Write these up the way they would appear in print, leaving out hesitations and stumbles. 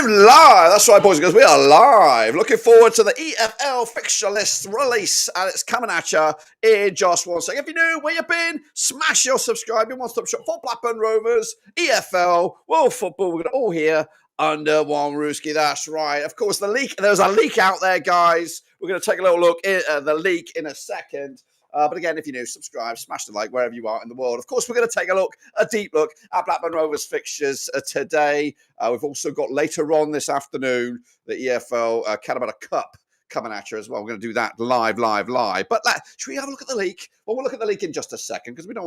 Live. That's right, boys and girls. We are live. Looking forward to the EFL fixture list release, and it's coming at you in just 1 second. If you're new, where you been, smash your subscribe. Your one-stop shop for Blackburn Rovers, EFL, World Football. We're all here under one rooski. That's right. Of course, the leak. There's a leak out there, guys. We're going to take a little look at the leak in a second. But again, if you're new, subscribe, smash the like wherever you are in the world. Of course, we're going to take a deep look at Blackburn Rovers fixtures today. We've also got later on this afternoon the EFL Canada Cup coming at you as well. We're going to do that live. But should we have a look at the leak? Well, we'll look at the leak in just a second because we got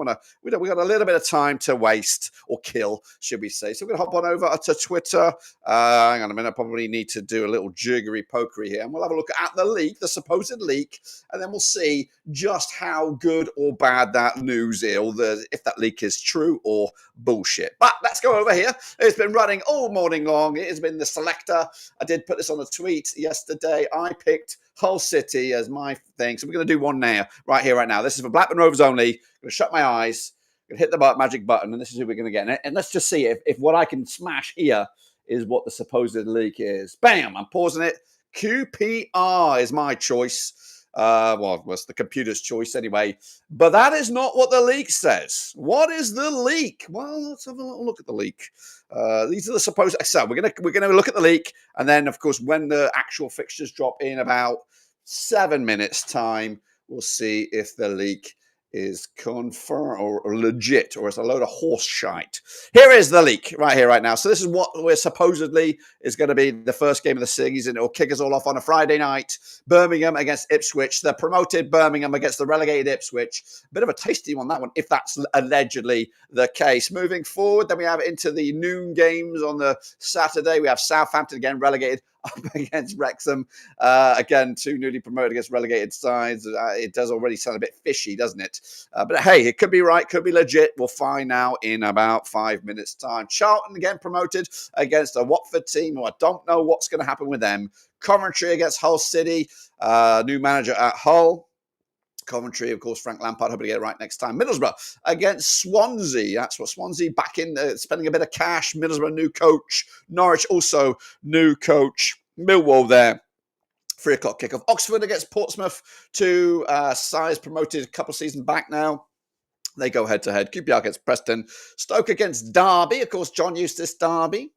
a little bit of time to waste or kill, should we say. So we're going to hop on over to Twitter. Hang on a minute. I probably need to do a little jiggery pokery here. And we'll have a look at the leak, the supposed leak, and then we'll see just how good or bad that news is, or if that leak is true or bullshit. But let's go over here. It's been running all morning long. It has been the selector. I did put this on a tweet yesterday. I picked Hull City as my thing. So we're going to do one now, right here, right now. This is for Blackburn Rovers only. I'm going to shut my eyes, going to hit the magic button, and this is who we're going to get. And let's just see if what I can smash here is what the supposed leak is. Bam! I'm pausing it. QPR is my choice. Well, it's the computer's choice anyway. But that is not what the leak says. What is the leak? Well, let's have a little look at the leak. These are the supposed. So we're gonna look at the leak, and then of course when the actual fixtures drop in about 7 minutes time, we'll see if the leak is confirmed or legit, or it's a load of horse shite. Here is the leak right here, right now. So this is what we're supposedly is going to be the first game of the season. It'll kick us all off on a Friday night. Birmingham against Ipswich. The promoted Birmingham against the relegated Ipswich. Bit of a tasty one, that one, if that's allegedly the case. Moving forward, then we have into the noon games on the Saturday. We have Southampton again, relegated, up against Wrexham. Again, two newly promoted against relegated sides. It does already sound a bit fishy, doesn't it? But hey, it could be right, could be legit. We'll find out in about 5 minutes' time. Charlton again promoted against a Watford team who I don't know what's going to happen with them. Coventry against Hull City. New manager at Hull. Coventry, of course, Frank Lampard, hoping to get it right next time. Middlesbrough against Swansea. That's what Swansea back in, spending a bit of cash. Middlesbrough, new coach. Norwich, also new coach. Millwall there. 3 o'clock kickoff. Oxford against Portsmouth. Two sides promoted a couple of seasons back now. They go head-to-head. QPR against Preston. Stoke against Derby. Of course, John Eustace Derby.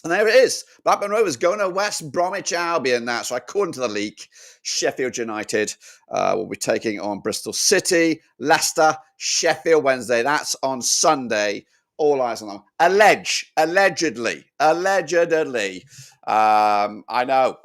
And there it is. Blackburn Rovers going to West Bromwich Albion now. So according to the leak, Sheffield United will be taking on Bristol City, Leicester, Sheffield Wednesday. That's on Sunday. All eyes on them. Allegedly. I know.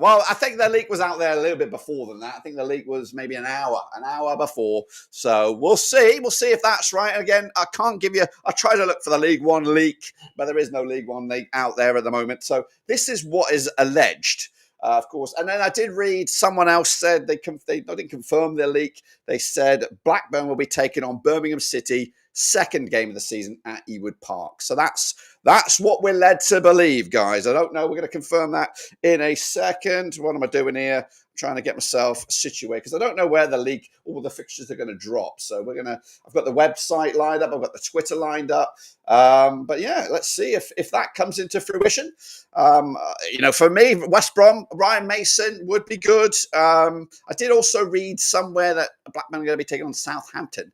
Well, I think the leak was out there a little bit before than that. I think the leak was maybe an hour before. So we'll see. We'll see if that's right. Again, I can't give you, I try to look for the League One leak, but there is no League One leak out there at the moment. So this is what is alleged. Of course. And then I did read someone else said they didn't confirm their leak. They said Blackburn will be taking on Birmingham City, second game of the season at Ewood Park. So that's what we're led to believe, guys. I don't know. We're going to confirm that in a second. What am I doing here? I'm trying to get myself situated because I don't know where the league, all the fixtures are going to drop. So I've got the website lined up. I've got the Twitter lined up. But yeah, let's see if that comes into fruition. For me, West Brom, Ryan Mason would be good. I did also read somewhere that Blackburn are going to be taking on Southampton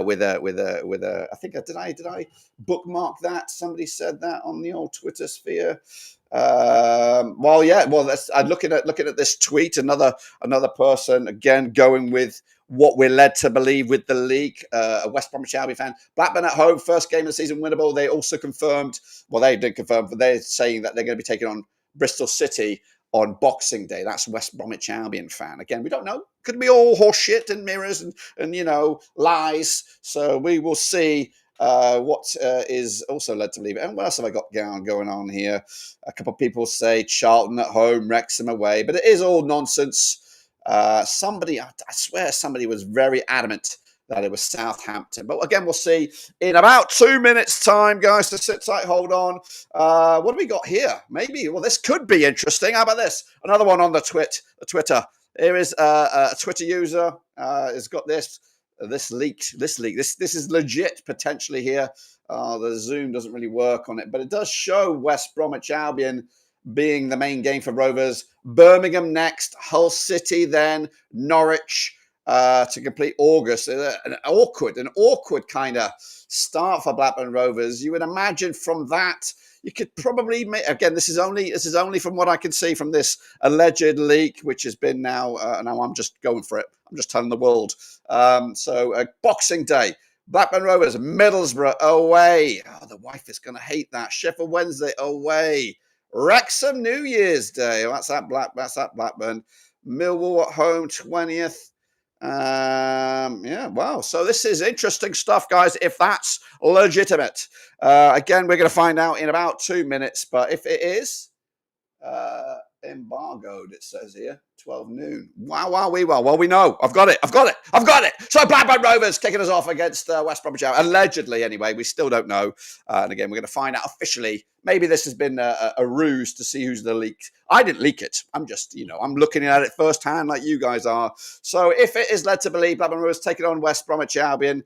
with a. I think did I bookmark that? Somebody said that on the old Twitter sphere. I'm looking at this tweet. Another person again going with what we're led to believe with the league. A West Bromwich Albion fan. Blackburn at home, first game of the season, winnable. They also confirmed. Well, they didn't confirm, but they're saying that they're going to be taking on Bristol City on Boxing Day. That's West Bromwich Albion fan. Again, we don't know. Could be all horseshit and mirrors and lies. So we will see what is also led to believe it. And what else have I got going on here? A couple of people say Charlton at home, Wrexham away, but it is all nonsense. I swear somebody was very adamant that it was Southampton. But again, we'll see in about 2 minutes' time, guys. So sit tight, hold on. What do we got here? Maybe, well, this could be interesting. How about this? Another one on the Twitter. Here is a Twitter user has got this leak. This is legit potentially here. The Zoom doesn't really work on it, but it does show West Bromwich Albion being the main game for Rovers. Birmingham next, Hull City then, Norwich to complete August. An awkward kind of start for Blackburn Rovers. You would imagine from that you could probably make, again, this is only from what I can see from this alleged leak, which has been now I'm just going for it. I'm just telling the world. Boxing Day, Blackburn Rovers, Middlesbrough away. Oh, the wife is going to hate that. Sheffield Wednesday away. Wrexham New Year's Day. That's that Blackburn. Millwall at home 20th. Wow. So this is interesting stuff, guys, if that's legitimate. Again, we're going to find out in about 2 minutes, but if it is embargoed, it says here, 12 noon. Wow. Well, we know. I've got it. So Blackburn Rovers kicking us off against West Bromwich Albion. Allegedly, anyway. We still don't know. And again, we're going to find out officially. Maybe this has been a ruse to see who's the leak. I didn't leak it. I'm just, I'm looking at it firsthand like you guys are. So if it is led to believe Blackburn Rovers taking on West Bromwich Albion,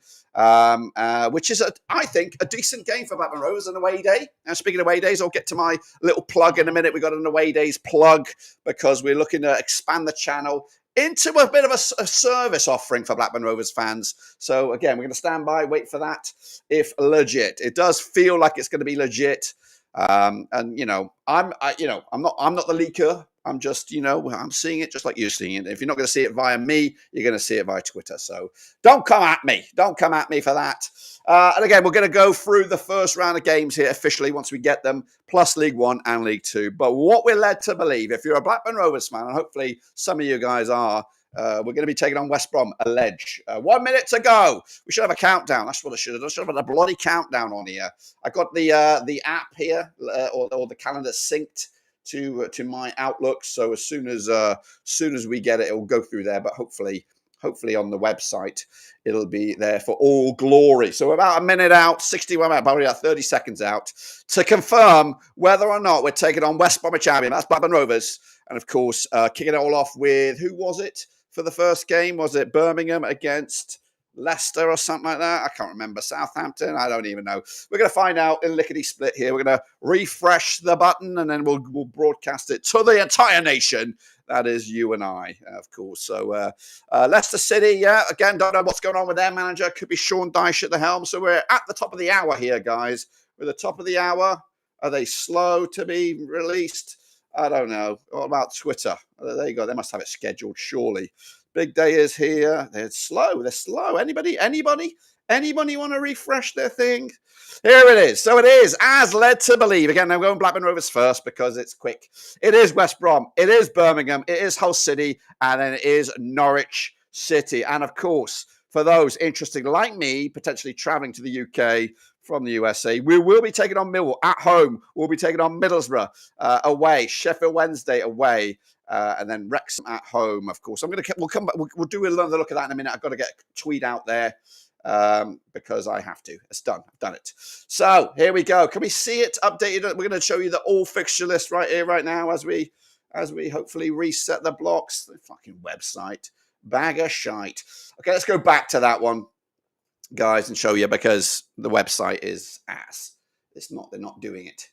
which is, I think, a decent game for Blackburn Rovers, an away day. Now, speaking of away days, I'll get to my little plug in a minute. We've got an away days plug because we're looking to expand the channel into a bit of a service offering for Blackburn Rovers fans. So again, we're going to stand by, wait for that. If legit, it does feel like it's going to be legit. I'm not the leaker. I'm just, I'm seeing it just like you're seeing it. If you're not going to see it via me, you're going to see it via Twitter. So don't come at me. Don't come at me for that. And again, we're going to go through the first round of games here officially once we get them, plus League One and League Two. But what we're led to believe, if you're a Blackburn Rovers fan, and hopefully some of you guys are, we're going to be taking on West Brom, allege. 1 minute to go. We should have a countdown. That's what I should have done. I should have had a bloody countdown on here. I got the app here, or the calendar synced to my Outlook. So as soon as we get it, it will go through there. But hopefully on the website, it'll be there for all glory. So we're about a minute out, 61 minutes, probably about 30 seconds out to confirm whether or not we're taking on West Bromwich Albion. That's Blackburn Rovers. And of course, kicking it all off with, who was it for the first game? Was it Birmingham against Leicester or something like that? I can't remember. Southampton? I don't even know. We're going to find out in lickety split here. We're going to refresh the button and then we'll broadcast it to the entire nation. That is you and I, of course. So Leicester City, again, don't know what's going on with their manager. Could be Sean Dyche at the helm. So we're at the top of the hour here, guys. We're at the top of the hour. Are they slow to be released? I don't know. What about Twitter? There you go. They must have it scheduled, surely. Big day is here. They're slow. Anybody want to refresh their thing? Here it is. So it is as led to believe. Again, I'm going Blackburn Rovers first because it's quick. It is West Brom. It is Birmingham. It is Hull City. And then it is Norwich City. And of course, for those interested like me, potentially traveling to the UK from the USA, we will be taking on Millwall at home. We'll be taking on Middlesbrough away. Sheffield Wednesday away. And then Wrexham at home, of course. We'll come back. We'll do another look at that in a minute. I've got to get a tweet out there because I have to. It's done. I've done it. So here we go. Can we see it updated? We're going to show you the all fixture list right here, right now, as we hopefully reset the blocks. The fucking website, bag of shite. Okay, let's go back to that one, guys, and show you because the website is ass. They're not doing it.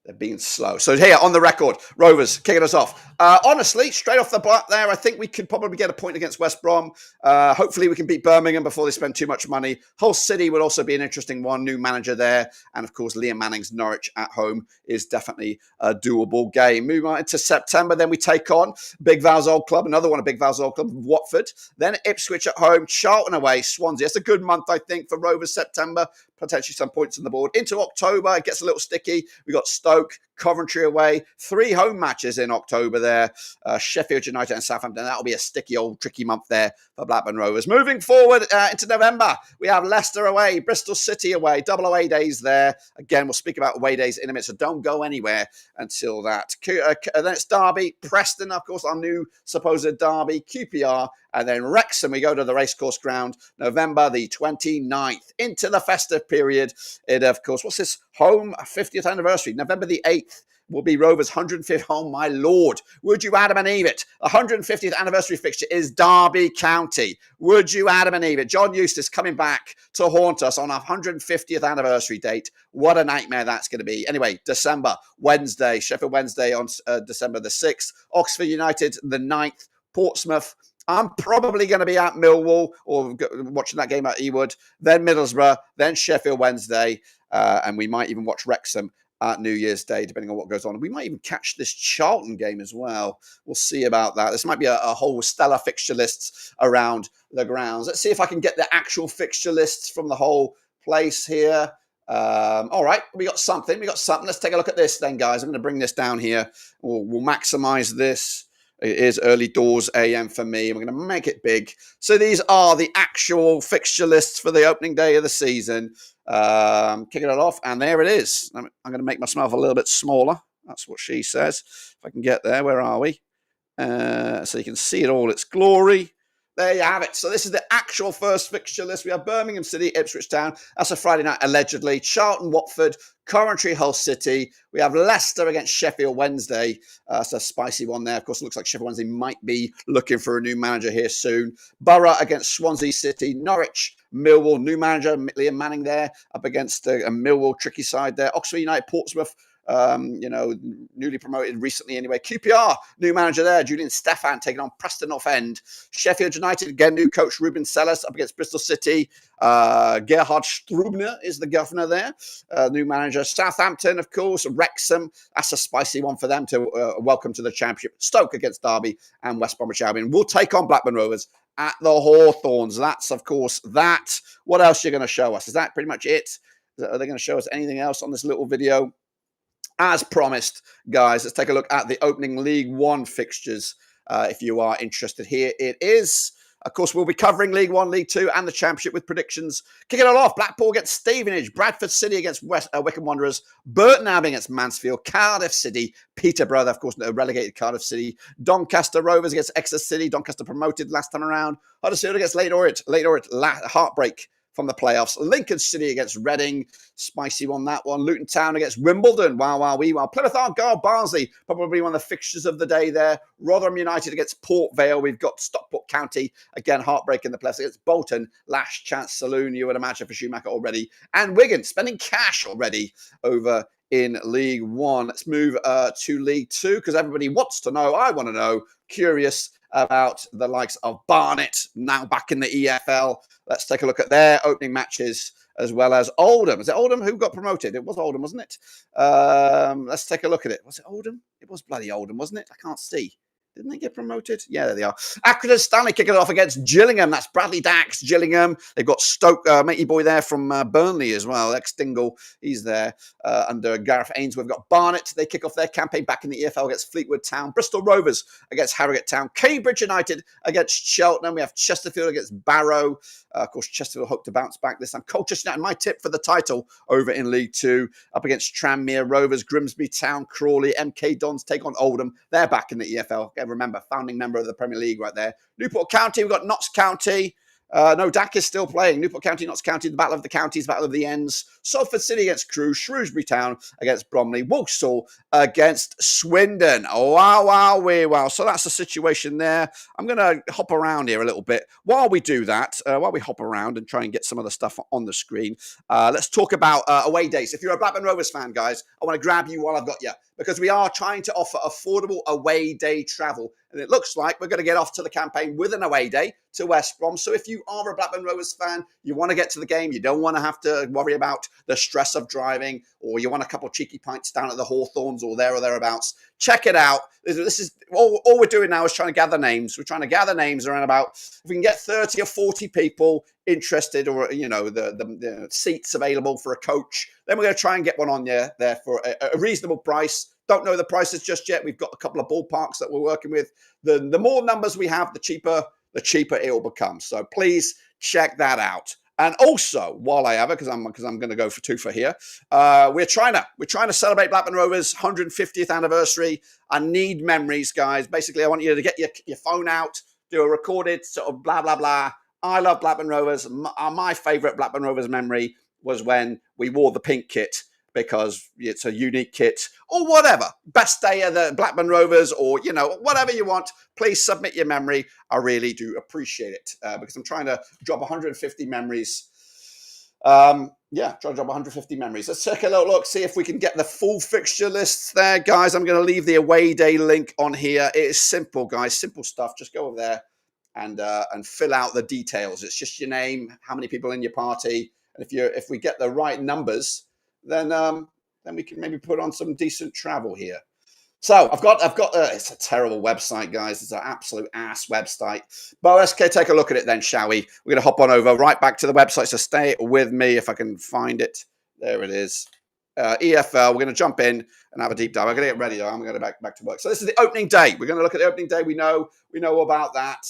They're being slow. So here, on the record, Rovers kicking us off. Honestly, straight off the bat there, I think we could probably get a point against West Brom. Hopefully we can beat Birmingham before they spend too much money. Hull City would also be an interesting one. New manager there. And of course, Liam Manning's Norwich at home is definitely a doable game. Moving on into September, then we take on Big Val's old club. Another one of Big Val's old club, Watford. Then Ipswich at home. Charlton away. Swansea. It's a good month, I think, for Rovers September. Potentially some points on the board. Into October, it gets a little sticky. We got Stoke, Coventry away. 3 home matches in October there. Sheffield United and Southampton. That'll be a sticky old tricky month there for Blackburn Rovers. Moving forward into November, we have Leicester away, Bristol City away. Double away days there. Again, we'll speak about away days in a minute, so don't go anywhere until that. Then it's Derby, Preston, of course, our new supposed Derby, QPR, and then Wrexham. We go to the racecourse ground November the 29th. Into the festive period. It, of course, what's this? Home 50th anniversary, November the 8th. Will be Rovers' 105th. Oh, my Lord. Would you Adam and Eve it? The 150th anniversary fixture is Derby County. Would you Adam and Eve it? John Eustace coming back to haunt us on our 150th anniversary date. What a nightmare that's going to be. Anyway, December, Wednesday, Sheffield Wednesday on December the 6th. Oxford United the 9th. Portsmouth. I'm probably going to be at Millwall or watching that game at Ewood. Then Middlesbrough. Then Sheffield Wednesday. And we might even watch Wrexham at New Year's Day, depending on what goes on. We might even catch this Charlton game as well. We'll see about that. This might be a whole stellar fixture lists around the grounds. Let's see if I can get the actual fixture lists from the whole place here. All right, we got something. Let's take a look at this then, guys. I'm going to bring this down here. We'll maximize this. It is early doors AM for me. We're going to make it big. So these are the actual fixture lists for the opening day of the season. Kicking it off, and there it is. I'm going to make myself a little bit smaller. That's what she says. If I can get there, where are we? So you can see it all its glory. There you have it. So this is the actual first fixture list. We have Birmingham City, Ipswich Town. That's a Friday night, allegedly. Charlton, Watford, Coventry, Hull City. We have Leicester against Sheffield Wednesday. It's a spicy one there. Of course, it looks like Sheffield Wednesday might be looking for a new manager here soon. Borough against Swansea City. Norwich, Millwall, new manager, Liam Manning there, up against a Millwall tricky side there. Oxford United, Portsmouth. You know, newly promoted recently anyway. QPR, new manager there, Julian Stefan taking on Preston North End. Sheffield United, again, new coach Ruben Sellers up against Bristol City. Gerhard Strubner is the governor there, new manager. Southampton, of course, Wrexham. That's a spicy one for them to welcome to the Championship. Stoke against Derby and West Bromwich Albion. We'll take on Blackburn Rovers at the Hawthorns. That's, of course, that. What else are you going to show us? Is that pretty much it? Are they going to show us anything else on this little video? As promised, guys, let's take a look at the opening League One fixtures. If you are interested, here it is. Of course, we'll be covering League One, League Two, and the Championship with predictions. Kicking it off, Blackpool against Stevenage, Bradford City against Wycombe Wanderers, Burton Albion against Mansfield, Cardiff City, Peterborough, of course, relegated Cardiff City, Doncaster Rovers against Exeter City, Doncaster promoted last time around, Huddersfield against Leyton Orient, heartbreak from the playoffs. Lincoln City against Reading. Spicy one, that one. Luton Town against Wimbledon. Wow, wow, wee, wow. Plymouth Argyle, Barnsley. Probably one of the fixtures of the day there. Rotherham United against Port Vale. We've got Stockport County. Again, heartbreak in the playoffs against Bolton. Last Chance Saloon, you would imagine, for Schumacher already. And Wigan spending cash already over in League One. Let's move to League Two because everybody wants to know. I want to know. Curious about the likes of Barnet, now back in the EFL. Let's take a look at their opening matches, as well as Oldham. Is it Oldham who got promoted? It was Oldham, wasn't it? Let's take a look at it. Was it Oldham? It was bloody Oldham, wasn't it? I can't see. Didn't they get promoted? Yeah, there they are. Accrington Stanley kicking it off against Gillingham. That's Bradley Dax, Gillingham. They've got Stoke, matey boy there from Burnley as well. Ex-Dingle, he's there under Gareth Ainsworth. We've got Barnet. They kick off their campaign back in the EFL against Fleetwood Town. Bristol Rovers against Harrogate Town. Cambridge United against Cheltenham. We have Chesterfield against Barrow. Of course, Chesterfield hope to bounce back this time. Colchester United, my tip for the title over in League Two, up against Tranmere Rovers, Grimsby Town, Crawley, MK Dons take on Oldham. They're back in the EFL. Again, remember, founding member of the Premier League right there. Newport County, we've got Notts County. No, Dak is still playing. Newport County, Notts County, the Battle of the Counties, Battle of the Ends. Salford City against Crewe, Shrewsbury Town against Bromley, Walsall against Swindon. Oh, wow, wow, wow. So that's the situation there. I'm going to hop around here a little bit. While we do that, while we hop around and try and get some of the stuff on the screen, let's talk about away days. If you're a Blackburn Rovers fan, guys, I want to grab you while I've got you, because we are trying to offer affordable away day travel. And it looks like we're going to get off to the campaign with an away day to West Brom. So if you are a Blackburn Rovers fan, you want to get to the game, you don't want to have to worry about the stress of driving, or you want a couple of cheeky pints down at the Hawthorns or there or thereabouts, check it out. This is all we're doing now is trying to gather names. We're trying to gather names around about, if we can get 30 or 40 people interested, or, you know, the seats available for a coach, then we're going to try and get one on there for a reasonable price. Don't know the prices just yet. We've got a couple of ballparks that we're working with. The more numbers we have, the cheaper it will become. So please check that out. And also, while I have it, because I'm going to go for two for here, we're trying to celebrate Blackburn Rovers' 150th anniversary. I need memories, guys. Basically, I want you to get your phone out, do a recorded sort of blah blah blah. I love Blackburn Rovers. My favourite Blackburn Rovers memory was when we wore the pink kit, because it's a unique kit, or whatever. Best day of the Blackburn Rovers, or, you know, whatever you want. Please submit your memory. I really do appreciate it, because I'm trying to drop 150 memories. Trying to drop 150 memories. Let's take a little look, see if we can get the full fixture lists there, guys. I'm going to leave the away day link on here. It is simple, guys. Simple stuff. Just go over there and fill out the details. It's just your name, how many people in your party, and if we get the right numbers, then we can maybe put on some decent travel here. So I've got it's a terrible website, guys. It's an absolute ass website. But let's take a look at it then, shall we? We're going to hop on over right back to the website. So stay with me if I can find it. There it is. EFL. We're going to jump in and have a deep dive. I'm going to get ready though. I'm going to go back to work. So this is the opening day. We're going to look at the opening day. We know about that.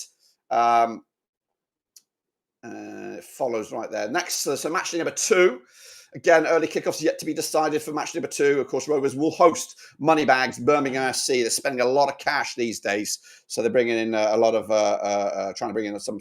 It follows right there. Next, so match day number 2. Again, early kickoffs yet to be decided for match number 2. Of course, Rovers will host Moneybags, Birmingham FC. They're spending a lot of cash these days, so they're bringing in a lot of trying to bring in some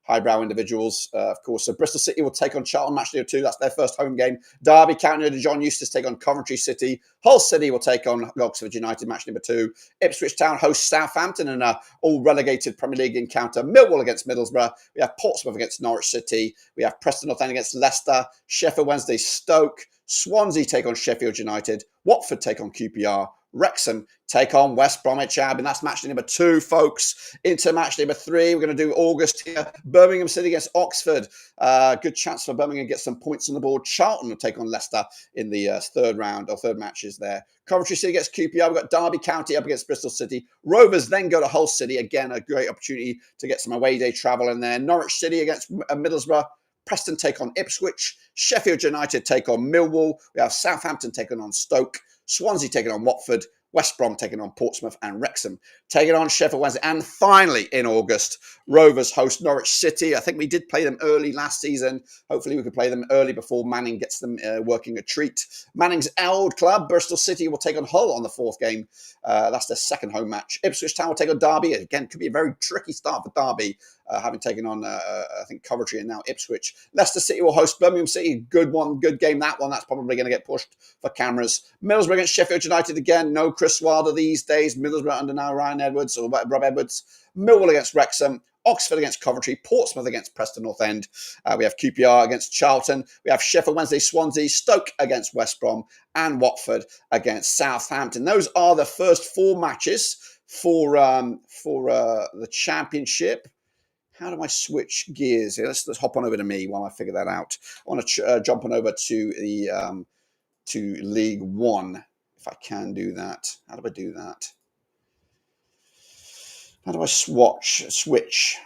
highbrow individuals. Of course, so Bristol City will take on Charlton match number 2. That's their first home game. Derby County under John Eustace take on Coventry City. Hull City will take on Oxford United match number 2. Ipswich Town hosts Southampton in an all-relegated Premier League encounter. Millwall against Middlesbrough. We have Portsmouth against Norwich City. We have Preston North End against Leicester. Sheffield Wednesday Stoke. Swansea take on Sheffield United. Watford take on QPR. Wrexham take on West Bromwich Albion. That's match day number 2, folks. Into match day number 3, we're going to do August here. Birmingham City against Oxford. Good chance for Birmingham to get some points on the board. Charlton will take on Leicester in the third matches there. Coventry City against QPR. We've got Derby County up against Bristol City. Rovers then go to Hull City. Again, a great opportunity to get some away day travel in there. Norwich City against Middlesbrough. Preston take on Ipswich. Sheffield United take on Millwall. We have Southampton taking on Stoke. Swansea taking on Watford. West Brom taking on Portsmouth, and Wrexham taking on Sheffield Wednesday. And finally, in August, Rovers host Norwich City. I think we did play them early last season. Hopefully we could play them early before Manning gets them working a treat. Manning's old club, Bristol City, will take on Hull on the 4th game. That's their second home match. Ipswich Town will take on Derby. Again, could be a very tricky start for Derby, having taken on, I think, Coventry and now Ipswich. Leicester City will host Birmingham City. Good one, good game, that one. That's probably going to get pushed for cameras. Middlesbrough against Sheffield United again. No Chris Wilder these days. Middlesbrough under now Ryan Edwards or Rob Edwards. Millwall against Wrexham. Oxford against Coventry. Portsmouth against Preston North End. We have QPR against Charlton. We have Sheffield Wednesday, Swansea. Stoke against West Brom. And Watford against Southampton. Those are the first 4 matches for the Championship. How do I switch gears here? Let's hop on over to me while I figure that out. I want to jump on over to the to League One, if I can do that. How do I do that? How do I switch?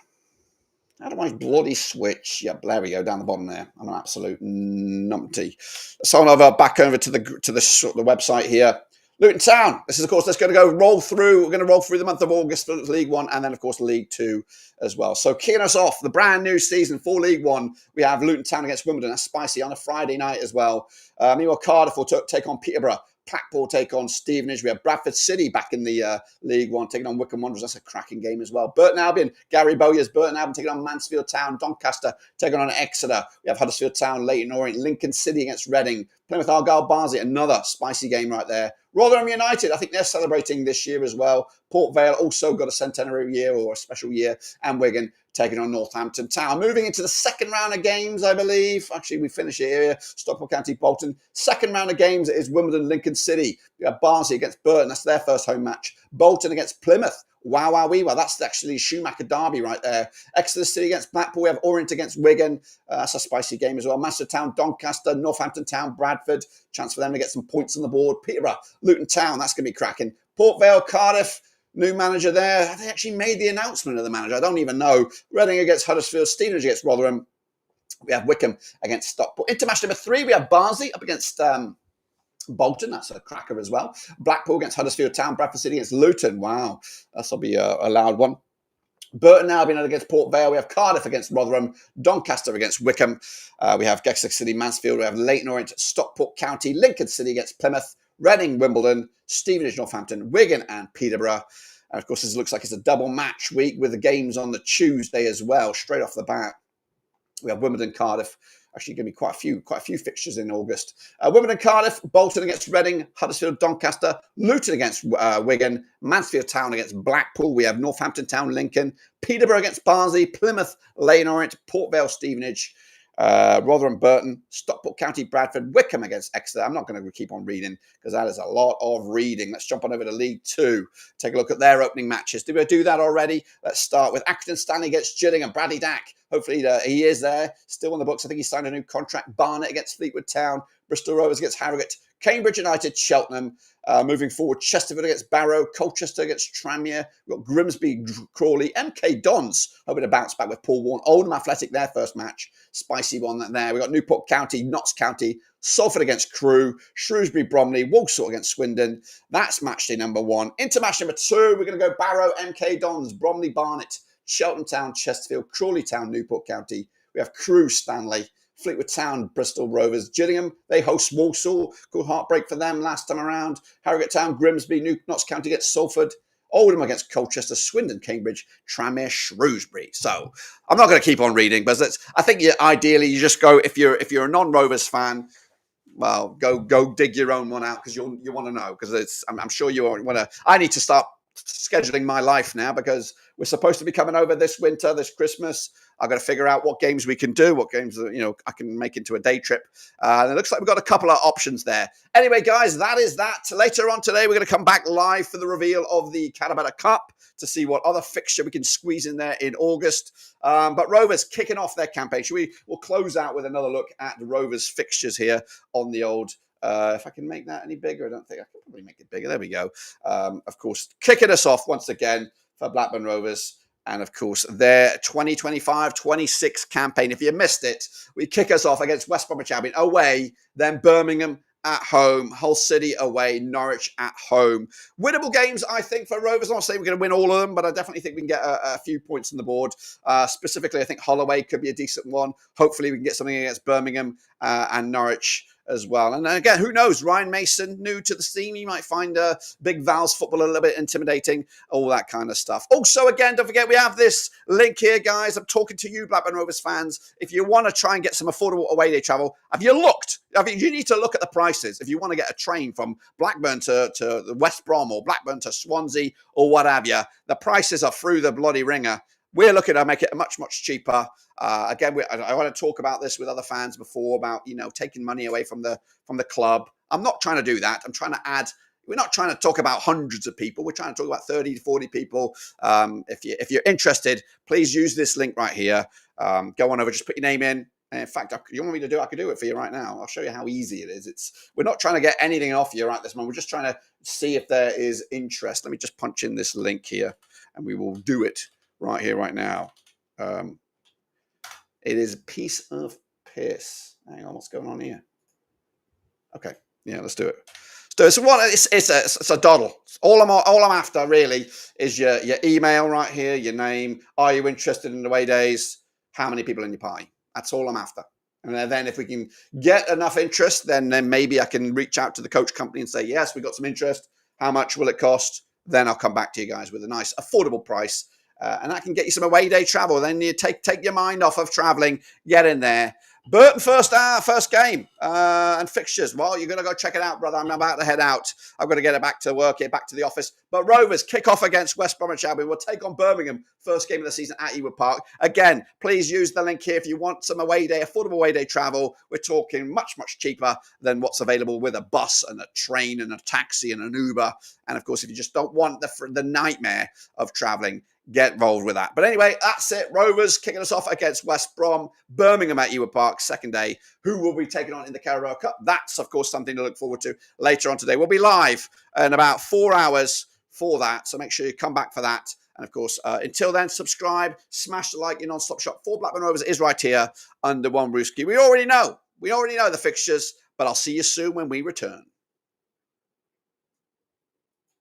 How do I bloody switch? Yeah, there we go, down the bottom there. I'm an absolute numpty. So back over to the website here. Luton Town. This is, of course, let's roll through. We're going to roll through the month of August for League One and then, of course, League Two as well. So kicking us off, the brand new season for League One, we have Luton Town against Wimbledon. That's spicy on a Friday night as well. Meanwhile, Cardiff will take on Peterborough. Blackpool take on Stevenage. We have Bradford City back in the League One taking on Wycombe Wanderers. That's a cracking game as well. Burton Albion, Gary Bowyer's Burton Albion taking on Mansfield Town. Doncaster taking on Exeter. We have Huddersfield Town, Leyton Orient, Lincoln City against Reading. Plymouth Argyle Barnsley, another spicy game right there. Rotherham United, I think they're celebrating this year as well. Port Vale also got a centenary year or a special year. And Wigan taking on Northampton Town. Moving into the second round of games, I believe. Actually, we finish it here. Stockport County, Bolton. Second round of games is Wimbledon, Lincoln City. We have Barnsley against Burton. That's their first home match. Bolton against Plymouth. Wow. That's actually Schumacher derby right there. Exeter City against Blackpool. We have Orient against Wigan. That's a spicy game as well. Mansfield Town, Doncaster, Northampton Town, Bradford. Chance for them to get some points on the board. Peterborough, Luton Town. That's going to be cracking. Port Vale, Cardiff. New manager there. Have they actually made the announcement of the manager? I don't even know. Reading against Huddersfield. Stevenage against Rotherham. We have Wycombe against Stockport. Into match number 3, we have Barnsley up against Bolton. That's a cracker as well. Blackpool against Huddersfield Town. Bradford City against Luton. Wow. That'll be a loud one. Burton Albion against Port Vale. We have Cardiff against Rotherham. Doncaster against Wycombe. We have Exeter City, Mansfield. We have Leyton Orient, Stockport County. Lincoln City against Plymouth. Reading, Wimbledon. Stevenage, Northampton. Wigan and Peterborough. And of course, this looks like it's a double match week with the games on the Tuesday as well, straight off the bat. We have Wimbledon, Cardiff. Actually, going to be quite a few fixtures in August. Wimbledon, Cardiff, Bolton against Reading, Huddersfield, Doncaster, Luton against Wigan, Mansfield Town against Blackpool. We have Northampton Town, Lincoln, Peterborough against Barnsley, Plymouth, Leyton Orient, Port Vale, Stevenage, Rotherham, Burton, Stockport County, Bradford, Wycombe against Exeter. I'm not going to keep on reading because that is a lot of reading. Let's jump on over to League Two. Take a look at their opening matches. Did we do that already? Let's start with Accrington Stanley against Gillingham. Bradley Dack. Hopefully he is there. Still on the books. I think he signed a new contract. Barnet against Fleetwood Town. Bristol Rovers against Harrogate. Cambridge United, Cheltenham. Moving forward, Chesterfield against Barrow. Colchester against Tranmere. We've got Grimsby, Crawley. MK Dons hoping to bounce back with Paul Warne. Oldham Athletic, their first match. Spicy one there. We've got Newport County, Notts County. Salford against Crewe. Shrewsbury, Bromley. Walsall against Swindon. That's match day number 1. Into match number 2, we're going to go Barrow, MK Dons, Bromley, Barnet. Cheltenham Town, Chesterfield, Crawley Town, Newport County. We have Crewe, Stanley, Fleetwood Town, Bristol Rovers. Gillingham, they host Walsall. Cool heartbreak for them last time around. Harrogate Town, Grimsby, Notts County against Salford. Oldham against Colchester, Swindon, Cambridge, Tranmere, Shrewsbury. So I'm not going to keep on reading, but I think ideally you just go, if you're a non-Rovers fan, well, go dig your own one out because you want to know, because I'm sure you want to. I need to start scheduling my life now because we're supposed to be coming over this winter, this Christmas. I've got to figure out what games we can do, what games I can make into a day trip. And it looks like we've got a couple of options there. Anyway, guys, that is that. Later on today, we're going to come back live for the reveal of the Carabao Cup to see what other fixture we can squeeze in there in August. But Rovers kicking off their campaign. We'll close out with another look at the Rovers fixtures here on the old. If I can make that any bigger, I don't think I can probably make it bigger. There we go. Of course, kicking us off once again for Blackburn Rovers. And of course, their 2025-26 campaign. If you missed it, we kick us off against West Bromwich Albion away, then Birmingham at home, Hull City away, Norwich at home. Winnable games, I think, for Rovers. I'm not saying we're going to win all of them, but I definitely think we can get a few points on the board. Specifically, I think Holloway could be a decent one. Hopefully, we can get something against Birmingham and Norwich as well. And again, who knows? Ryan Mason, new to the scene. You might find Big Val's football a little bit intimidating, all that kind of stuff. Also, again, don't forget, we have this link here, guys. I'm talking to you, Blackburn Rovers fans. If you want to try and get some affordable away day travel, have you looked? You need to look at the prices. If you want to get a train from Blackburn to the West Brom or Blackburn to Swansea or what have you, the prices are through the bloody ringer. We're looking to make it much, much cheaper. Again, I want to talk about this with other fans before about, taking money away from the club. I'm not trying to do that. I'm trying to add. We're not trying to talk about hundreds of people. We're trying to talk about 30 to 40 people. If you're interested, please use this link right here. Go on over, just put your name in. And in fact, you want me to do it? I could do it for you right now. I'll show you how easy it is. We're not trying to get anything off you right this moment. We're just trying to see if there is interest. Let me just punch in this link here, and we will do it right here, right now. It is a piece of piss. Hang on, what's going on here? Okay, yeah, let's do it. So it's a doddle. All I'm after really is your email right here, your name. Are you interested in the away days? How many people in your party? That's all I'm after. And then if we can get enough interest, then maybe I can reach out to the coach company and say, yes, we got some interest. How much will it cost? Then I'll come back to you guys with a nice affordable price. And that can get you some away day travel. Then you take your mind off of traveling, get in there. Burton first game and fixtures. Well, you're going to go check it out, brother. I'm about to head out. I've got to get it back to work here, back to the office. But Rovers kick off against West Bromwich Albion. We'll take on Birmingham, first game of the season at Ewood Park. Again, please use the link here if you want some away day, affordable away day travel. We're talking much, much cheaper than what's available with a bus and a train and a taxi and an Uber. And of course, if you just don't want the nightmare of traveling, get involved with that. But anyway, that's it. Rovers kicking us off against West Brom. Birmingham at Ewood Park, second day. Who will be taking on in the Carabao Cup? That's, of course, something to look forward to later on today. We'll be live in about 4 hours for that, so make sure you come back for that. And, of course, until then, subscribe, smash the like. Your non-stop shop for Blackburn Rovers is right here under one roof. We already know the fixtures, but I'll see you soon when we return.